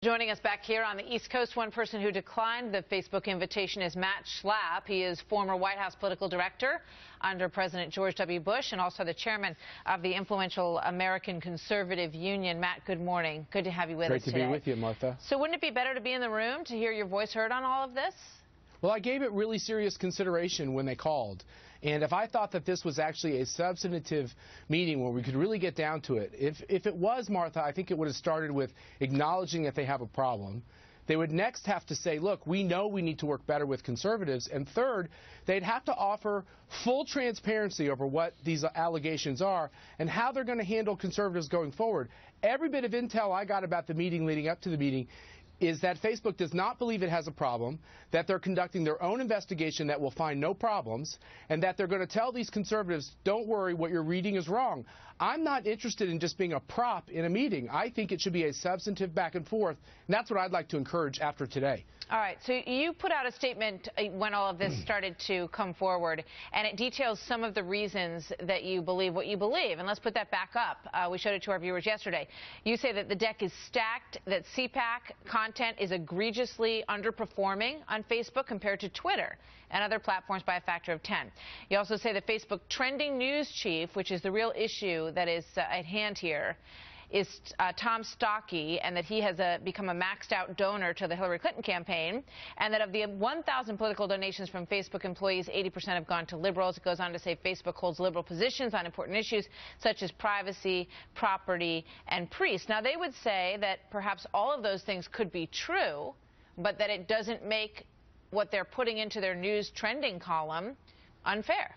Joining us back here on the East Coast, one person who declined the Facebook invitation is Matt Schlapp. He is former White House political director under President George W. Bush and also the chairman of the influential American Conservative Union. Matt, good morning. Good to have you with us today. Great to be with you, Martha. So wouldn't it be better to be in the room to hear your voice heard on all of this? Well, I gave it really serious consideration when they called. And if I thought that this was actually a substantive meeting where we could really get down to it, if it was, Martha, I think it would have started with acknowledging that they have a problem. They would next have to say, look, we know we need to work better with conservatives. And third, they'd have to offer full transparency over what these allegations are and how they're going to handle conservatives going forward. Every bit of intel I got about the meeting leading up to the meeting is that Facebook does not believe it has a problem, that they're conducting their own investigation that will find no problems, and that they're going to tell these conservatives, don't worry, what you're reading is wrong. I'm not interested in just being a prop in a meeting. I think it should be a substantive back and forth, and that's what I'd like to encourage after today. All right, so you put out a statement when all of this started to come forward, and it details some of the reasons that you believe what you believe. And let's put that back up. We showed it to our viewers yesterday. You say that the deck is stacked, that CPAC content is egregiously underperforming on Facebook compared to Twitter and other platforms by a factor of 10. You also say the Facebook trending news chief, which is the real issue that is at hand here, is Tom Stocky, and that he has become a maxed-out donor to the Hillary Clinton campaign, and that of the 1,000 political donations from Facebook employees, 80% have gone to liberals. It goes on to say Facebook holds liberal positions on important issues such as privacy, property, and priests. Now, they would say that perhaps all of those things could be true, but that it doesn't make what they're putting into their news trending column unfair.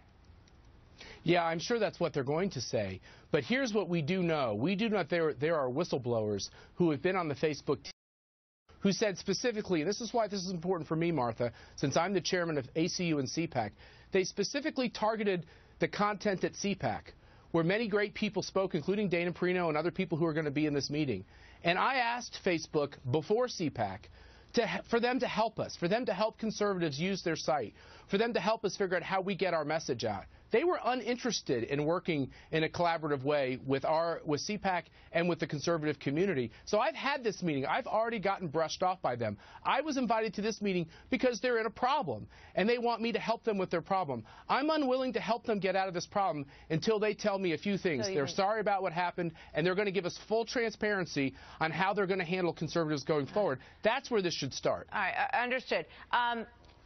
Yeah, I'm sure that's what they're going to say. But here's what we do know. We do know that there are whistleblowers who have been on the Facebook team who said specifically, and this is why this is important for me, Martha, since I'm the chairman of ACU and CPAC, they specifically targeted the content at CPAC, where many great people spoke, including Dana Perino and other people who are going to be in this meeting. And I asked Facebook before CPAC for them to help us, for them to help conservatives use their site, for them to help us figure out how we get our message out. They were uninterested in working in a collaborative way with CPAC and with the conservative community. So I've had this meeting. I've already gotten brushed off by them. I was invited to this meeting because they're in a problem, and they want me to help them with their problem. I'm unwilling to help them get out of this problem until they tell me a few things. They're sorry about what happened, and they're going to give us full transparency on how they're going to handle conservatives going forward. That's where this should start. All right, understood.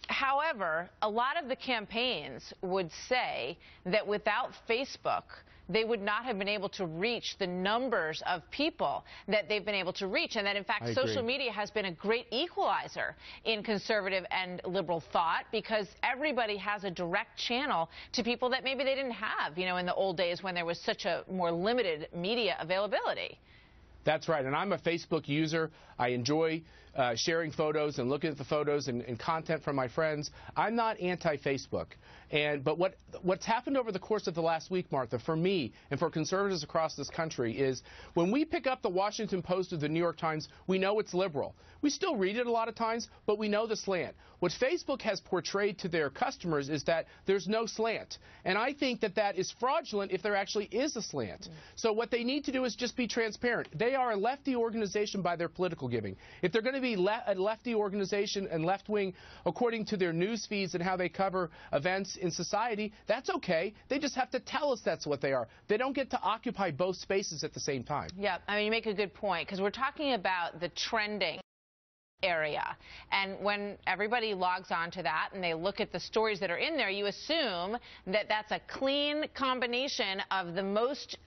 However, a lot of the campaigns would say that without Facebook, they would not have been able to reach the numbers of people that they've been able to reach, and that, in fact, social media has been a great equalizer in conservative and liberal thought because everybody has a direct channel to people that maybe they didn't have, you know, in the old days when there was such a more limited media availability. That's right, and I'm a Facebook user. I enjoy sharing photos and looking at the photos and content from my friends. I'm not anti-Facebook. But what's happened over the course of the last week, Martha, for me and for conservatives across this country is when we pick up the Washington Post or the New York Times, we know it's liberal. We still read it a lot of times, but we know the slant. What Facebook has portrayed to their customers is that there's no slant. And I think that that is fraudulent if there actually is a slant. So what they need to do is just be transparent. They are a lefty organization by their political giving. If they're going to be a lefty organization and left-wing according to their news feeds and how they cover events in society, that's okay. They just have to tell us that's what they are. They don't get to occupy both spaces at the same time. Yeah, I mean, you make a good point, because we're talking about the trending area. And when everybody logs on to that and they look at the stories that are in there, you assume that that's a clean combination of the most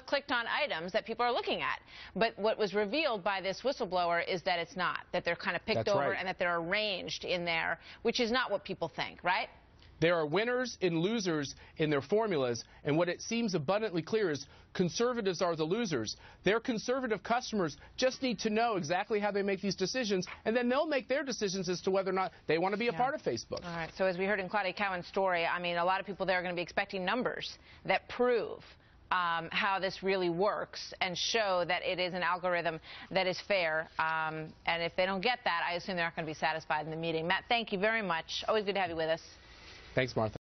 clicked on items that people are looking at. But what was revealed by this whistleblower is that it's not, that they're kind of picked over and that they're arranged in there, which is not what people think, right? There are winners and losers in their formulas, and what it seems abundantly clear is conservatives are the losers. Their conservative customers just need to know exactly how they make these decisions, and then they'll make their decisions as to whether or not they want to be a part of Facebook. All right, so as we heard in Claudia Cowan's story, I mean, a lot of people there are going to be expecting numbers that prove how this really works and show that it is an algorithm that is fair. And if they don't get that, I assume they're not going to be satisfied in the meeting. Matt, thank you very much. Always good to have you with us. Thanks, Martha.